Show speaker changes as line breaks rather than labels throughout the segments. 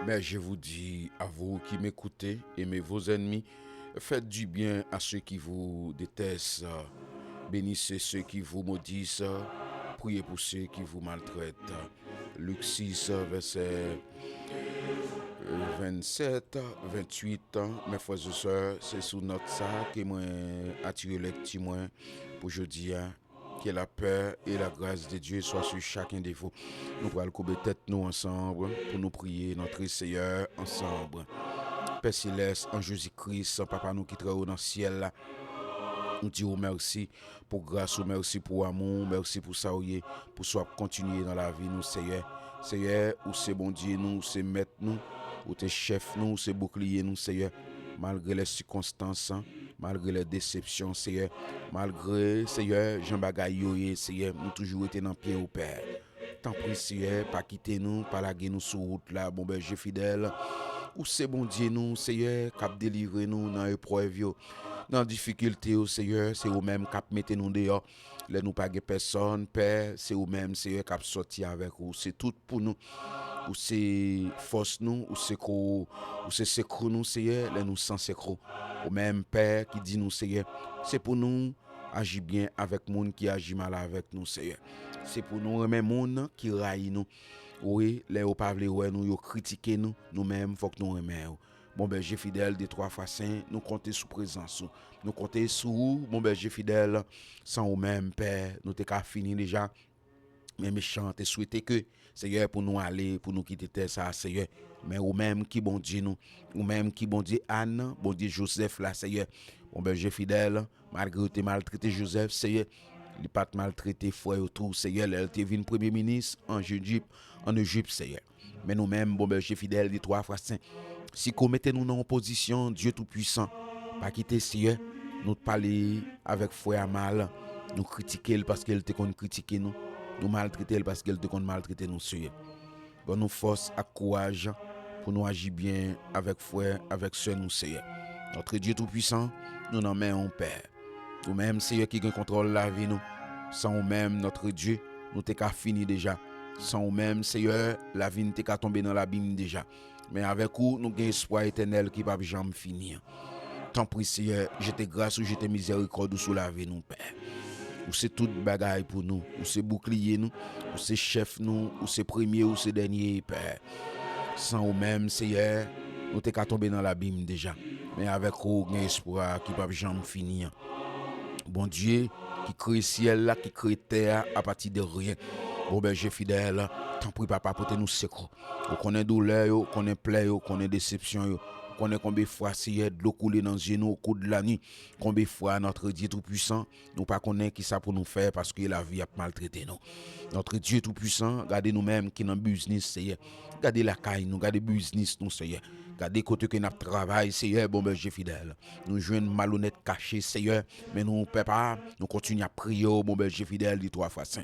Mais je vous dis à vous qui m'écoutez, aimez vos ennemis, faites du bien à ceux qui vous détestent, bénissez ceux qui vous maudissent, priez pour ceux qui vous maltraitent. Luc 6, verset 27, 28, mes frères et sœurs, c'est sous notre ça que moi attiré les petits moins pour jeudi. Que la paix et la grâce de Dieu soient sur chacun de vous. Nous allons couper tête nous ensemble pour nous prier notre Seigneur ensemble. Père Céleste, en Jésus-Christ, Papa nous qui travaillons dans le ciel là. Nous disons merci pour grâce, merci pour amour, merci pour ça, pour soit continuer dans la vie, nous, Seigneur. Seigneur, où c'est bon Dieu, nous, c'est maître, nous, où t'es chef, nous, c'est bouclier, nous, Seigneur. Malgré les circonstances, malgré les déceptions, Seigneur, malgré, Seigneur, Jean Bagayoye, Seigneur, nous toujours été dans le pied au Père. Tant pis, Seigneur, pas quitter nous, pas laguer nous sur route là, bon berger fidèle. Où c'est bon Dieu, nous, Seigneur, cap délivrer nous dans l'épreuve, dans la difficulté, Seigneur, c'est vous-même qui mettez nous dehors. Là, nous pas personne, Père, c'est vous-même, Seigneur, qui sorti avec vous. C'est tout pour nous. Ou c'est force nous, ou c'est secret nous, Seigneur, là, nous sans secret. Ou même, Père, qui dit nous, Seigneur, c'est pour nous agir bien avec les gens qui agit mal avec nous, Seigneur. C'est pour nous remettre les gens qui raillent nous. Oui, les gens pas nous critiquer nous, nous-mêmes, il faut que nous remettions. Bon berger fidèle des 3 fois saint, nous comptons sous présence. Nous comptons sur vous, bon berger fidèle, sans vous-même, Père, nous t'es fini déjà. Mais méchant, te souhaiter que, Seigneur, pour nous aller, pour nous quitter ça, Seigneur. Mais vous-même qui bon Dieu nous, vous-même qui bon Dieu Anne, bon Dieu Joseph là, Seigneur. Bon berger fidèle, malgré que tu maltraité Joseph, Seigneur. Il n'a pas maltraité frère autour, Seigneur. Elle était venu premier ministre en Égypte, Seigneur. Mais nous-mêmes, bon berger fidèle des 3 fois saint. Si vous mettez nous en position, Dieu Tout-Puissant, pas quitter Seigneur, nous parler avec frère mal, nous critiquer parce qu'elle te qu'on critiquer nous, nous maltraiter parce qu'elle te qu'on maltraiter nous, Seigneur. Bon, nous force et courage pour nous agir bien avec frère, avec soeur, nous, Seigneur. Notre Dieu Tout-Puissant, nous en mettons Père. Nous-mêmes, Seigneur, qui contrôle la vie, nous. Sans nous-mêmes, notre Dieu, nous t'es fini déjà. Sans nous-mêmes, Seigneur, la vie n'était qu'à tomber dans l'abîme déjà. Mais avec vous, nous avons espoir éternel qui ne va jamais finir. Tant pis, Seigneur, j'étais grâce ou j'étais miséricorde sous la vie, nous, Père. Ou c'est toute bagaille pour nous, ou c'est bouclier nous, ou c'est chef nous, ou c'est premier, ou c'est dernier, Père. Sans vous-même, Seigneur, nous t'es qu'à tomber dans l'abîme déjà. Mais avec vous, nous avons espoir qui ne va jamais finir. Bon Dieu, qui crée le ciel là, qui crée terre à partir de rien. Bon berger fidèle, tant pis papa pour nous secours. On connaît douleur, on connaît plaie, on connaît déception, on connaît combien de fois c'est de l'eau couler dans les yeux au cours de la nuit. Combien de fois notre Dieu Tout-Puissant, nous pas connaît qui ça pour nous faire parce que la vie a maltraité nous. Notre Dieu Tout-Puissant, regardez nous-mêmes qui dans le business, Seigneur. Regardez la caille, nous regardez le business, nous, Seigneur. Regardez côté que nous travaillons, Seigneur, bon berger fidèle. Nous jouons malhonnête caché, Seigneur, mais nous ne pouvons pas, nous continuons à prier, bon berger fidèle, des 3 fois saint.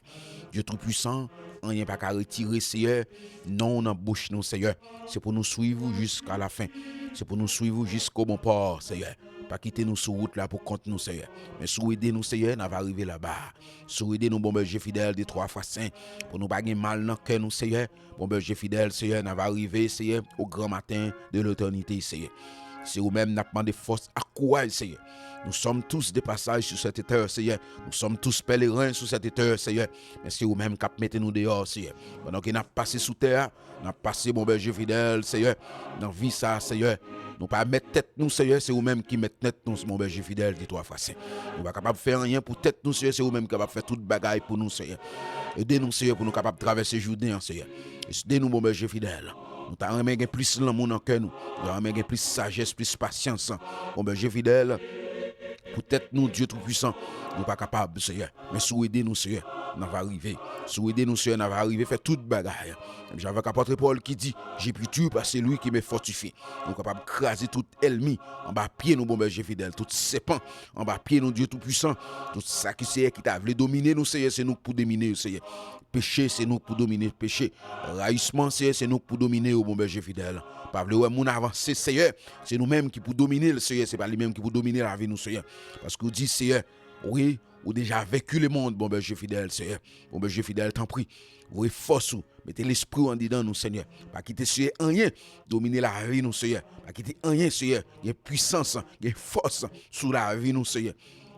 Dieu Tout-Puissant, rien pas qu'à retirer, Seigneur. Non, on bouche nous, Seigneur. C'est pour nous suivre jusqu'à la fin. C'est pour nous suivre jusqu'au bon port, Seigneur. Pas quitter nous sur route là pour compte nous, Seigneur. Mais sous aider nous, Seigneur, nous va arriver là-bas. Sous aider nous, bon berger fidèle, des 3 fois saint. Pour nous pas mal dans le cœur, nous, Seigneur. Bon berger fidèle, Seigneur, nous va arriver, Seigneur, au grand matin de l'éternité, Seigneur. C'est vous-même n'a demandé force à quoi, Seigneur. Nous sommes tous des passages sur cette terre, Seigneur. Nous sommes tous pèlerins sur cette terre, Seigneur. Mais c'est vous-même qui mettez nous dehors, Seigneur. Pendant qu'il n'a passé sous terre, n'a passé, bon berger fidèle, Seigneur. Dans vie ça, Seigneur. Nous pas mettre tête nous, Seigneur. C'est vous-même qui mettez tête nous, mon berger fidèle, des 3 fois saint. Nous pas capable de faire rien pour tête nous, Seigneur. C'est vous-même qui capable de faire toute bagaille pour nous, Seigneur. Aidez-nous, Seigneur, pour nous capables de traverser Jourdain, Seigneur. Aidez-nous, mon berger fidèle. Nous t'avons plus l'amour dans cœur nous. Nous avons plus sagesse, plus patience. Bon berger fidèle. Peut-être nous, Dieu Tout-Puissant, nous pas capables, Seigneur. Mais sous aider nous, Seigneur, nous va arriver. Sous aider nous, Seigneur, nous va arriver, faire toute bagaille. J'avais apôtre Paul qui dit, j'ai pu tuer parce que c'est lui qui me fortifie. Nous sommes capables de craser tout ennemi en bas pied, nous, bon berger fidèle, tout serpent en bas pied, nous, Dieu Tout-Puissant. Tout ça qui c'est qui t'a voulu dominer nous, Seigneur, c'est nous pour dominer, Seigneur. Péché, c'est nous pour dominer péché. Raïssement, c'est nous pour dominer au bon berger fidèle. Pas vouloir mon avancer, Seigneur. C'est nous-mêmes qui pour dominer le Seigneur. C'est pas lui-même qui pour dominer la vie, nous, Seigneur. Parce que vous dites, Seigneur, oui, ou déjà vécu le monde, bon berger fidèle, Seigneur. Bon berger fidèle, t'en prie. Vous force, Mettez l'esprit en dedans nous, Seigneur. Pas quitter Seigneur rien, dominer la vie nous, Seigneur. Pas quitter rien, Seigneur. Il y a puissance, il y a force sous la vie nous, Seigneur.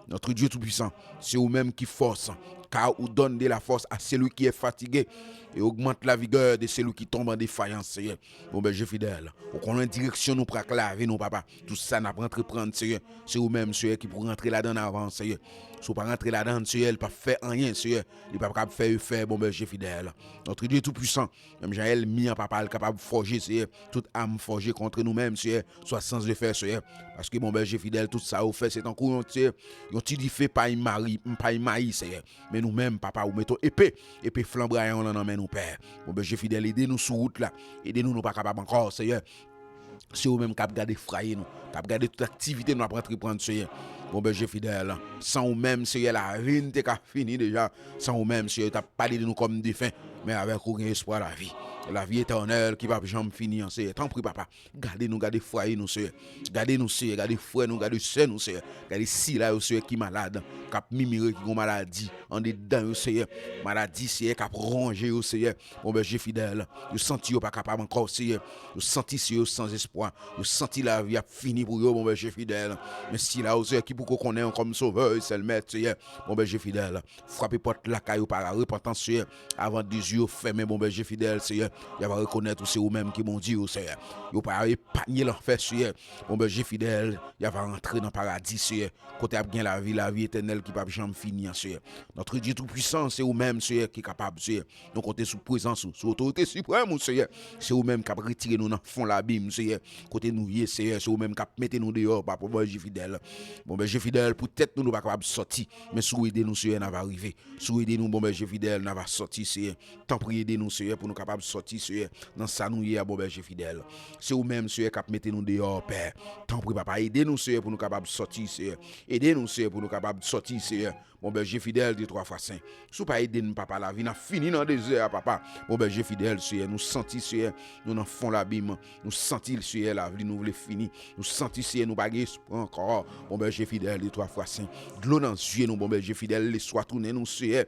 Notre Dieu Tout-Puissant, c'est vous-même qui force, car vous donne de la force à celui qui est fatigué et augmente la vigueur de celui qui tombe en défaillance, Seigneur. Bon, ben, je fidèle. Au qu'on a une direction, nous pour claver, nous, papa. Tout ça, n'a pas entreprendre, Seigneur. C'est vous-même, Seigneur, qui pour rentrer là-dedans avant, Seigneur. Si vous pas rentrer là-dedans, Seigneur, il pas faire rien, Seigneur. Il pas capable de faire, bon, ben, je fidèle. Notre Dieu Tout-Puissant, même Jaël, mis en papa, capable de forger, Seigneur. Toute âme forgée contre nous-mêmes, Seigneur. Soit sans effet, Seigneur. Parce que, bon, ben, je fidèle, tout ça, vous fait, c'est en courant, Seigneur. Yon ti di fait pas un mari, pas un maïs, Seigneur. Mais nous-mêmes, papa, vous mettons épée flamboyant dans nos mains, nous, Père. Bon, ben, je fidèle, aidez-nous sur route là. Aidez-nous, nous pas capables encore, Seigneur. C'est vous-même qui avez gardé frayer nous, qui avez gardé toute activité nous après entreprendre, Seigneur. Bon, ben, je fidèle. Sans vous-même, Seigneur, la vie n'est qu'à fini déjà. Sans vous-même, Seigneur, tu as parlé de nous comme des fins, mais avec aucun espoir la vie. La vie éternelle qui va jamais finir, Seigneur. Tant pis, papa. Gardez-nous, gardez frayer nous, Seigneur. Gardez-nous, Seigneur. Gardez frère nous, gardez sœur nous, Seigneur. Gardez si là, Seigneur, qui malade, qui a mimire, qui a maladie, en dedans, Seigneur. Maladie, Seigneur, qui a rongé, Seigneur. Bon, ben, je fidèle. Vous sentez pas capable encore, Seigneur. Vous sentez, Seigneur, sans espoir. Vous sentez la vie a fini pour vous, bon, ben, je fidèle. Mais si là, Seigneur, qui pour qu'on connaisse comme sauveur, c'est le maître, Seigneur. Bon, ben, je fidèle. Frappez porte la caille par la repentance, Seigneur. Avant des yeux fermés, bon, ben, je fidèle, Seigneur. Il va reconnaître c'est vous-même qui m'ont dit, Seigneur. Il va épargner l'enfer, Seigneur. Bon, ben, je fidèle. Il va rentrer dans le paradis, Seigneur. Côté à bien la vie éternelle qui ne peut jamais finir, Seigneur. Notre Dieu Tout-Puissant, c'est vous-même, Seigneur, qui est capable, Seigneur. Donc, comptez sous présence, sous autorité suprême, Seigneur. C'est vous-même qui a retiré nous dans le fond de l'abîme, Seigneur. Côté nous, Seigneur, c'est vous-même qui a mis nous dehors, papa, bon, je fidèle. Bon, ben, je fidèle, peut-être nous ne sommes pas capables de sortir, mais sous aider nous, Seigneur, nous va arriver. Sous aider nous, bon, ben, je fidèle, nous va sortir, Seigneur. Tant prier aider nous, Seigneur, pour nous capables de sortir, Seigneur. Dans ça, nous, bon, ben, je fidèle. C'est vous-même, Seigneur, qui a mis nous dehors, Père. Tant prier, papa, aidez-nous, Seigneur, pour nous capables de sortir, Seigneur. Aidez-nous, Seigneur, pour nous capables de sortir, Seigneur. Bon, ben, j'ai fidèle de 3 fois 5. Si pas aider nous, papa, la vie n'a fini dans le désert, papa. Bon, ben, j'ai fidèle, Seigneur. Nous sentis, Seigneur, nous n'en font l'abîme. Nous sentis, Seigneur, la vie nous voulait finir. Nous sentis, Seigneur, nous baguer encore. Bon, ben, j'ai fidèle de 3 fois 5. De l'eau dans les yeux, nous, bon, ben, j'ai fidèle, les soirs tournés, nous, Seigneur.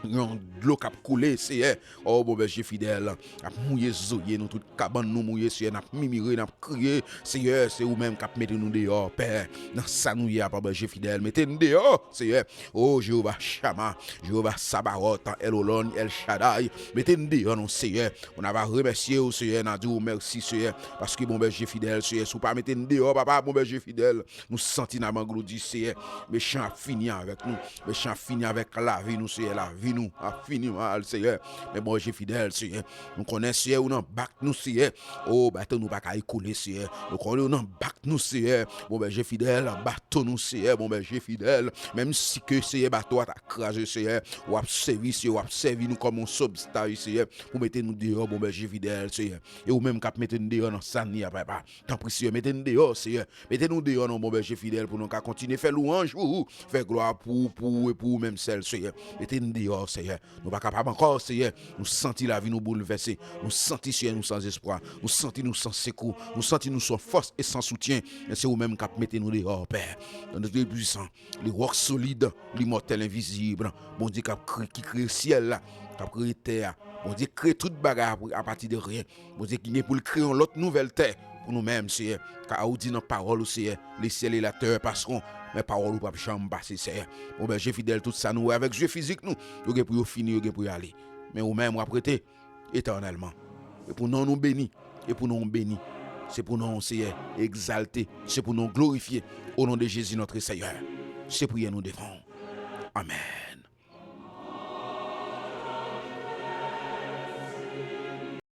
De l'eau qui a coulé, Seigneur. Oh, bon, ben, j'ai fidèle. A mouillé zoye, nous, toute cabane, nous mouillé, Seigneur. N'a mimiré, n'a crié. Seigneur, c'est vous-même qui a mis nous dehors, Père. Dans ça, nous, y a pas, ben, j'ai fidèle. Mettez-nous dehors, Seigneur. Oh, Jéhovah Shama, Jéhovah Sabaoth, El Olon, El Shaddai. Mettez-nous dehors, non, Seigneur. On a remercié, Seigneur. On a dit, merci, Seigneur. Parce que, bon, ben, j'ai fidèle, Seigneur. Si vous pas mettez-nous dehors, papa, bon, ben, j'ai fidèle. Nous sentons dans gloire, Seigneur. Méchant a fini avec nous. Méchant a fini avec la vie, nous, Seigneur. La vie, nous, a fini mal, Seigneur. Mais bon, j'ai fidèle, Seigneur. Nous connaissons, Seigneur, ou non, bac nous, Seigneur. Oh, bateau nous pas qu'à écouler, Seigneur. Nous connaissons, ou non, bac nous, Seigneur. Bon, ben, j'ai fidèle, bateau nous, Seigneur. Bon, ben, j'ai fidèle. Même si que, Seigneur, bateau a crasé, Seigneur. Ou a servi, Seigneur, ou a servi nous comme un substance, Seigneur. Vous mettez nous dehors, bon, ben, j'ai fidèle, Seigneur. Et ou même, cap mettez nous dehors dans sa nuit, papa. Tant pis, Seigneur, mettez nous dehors, Seigneur. Mettez nous dehors, non, bon, ben, j'ai fidèle, pour nous qu'à continuer faire louange, faire gloire pour même celle, Seigneur. Mettez nous dehors, Seigneur. Nous pas capables encore, Seigneur. Nous sentons la vie nous bouleverser. Nous sentons, Seigneur, nous sans espoir. Nous sentons nous sans secours. Nous sentons nous sans force et sans soutien. Et c'est vous-même qui mettez nous dehors, Père. Dans notre Dieu puissant, les rocs solides, l'immortel invisible. Bon Dieu qui crée le ciel là, qui a créé terre. Bon Dieu crée toute bagarre à partir de rien. Bon Dieu qui est pour créer l'autre nouvelle terre pour nous-mêmes, Seigneur. Car on dit dans la parole, Seigneur, les ciels et la terre passeront. Mais paroles ou pas jamais passer, Seigneur. Bon ben, j'ai fidèle tout ça nous avec jeu physique nous. Yo pour finir, yo pour y aller. Mais ou même prêter éternellement. Et pour nous bénir, et pour nous bénir. C'est pour nous, Seigneur, exalter, c'est pour nous glorifier au nom de Jésus notre Seigneur. C'est prier nous devant. Amen.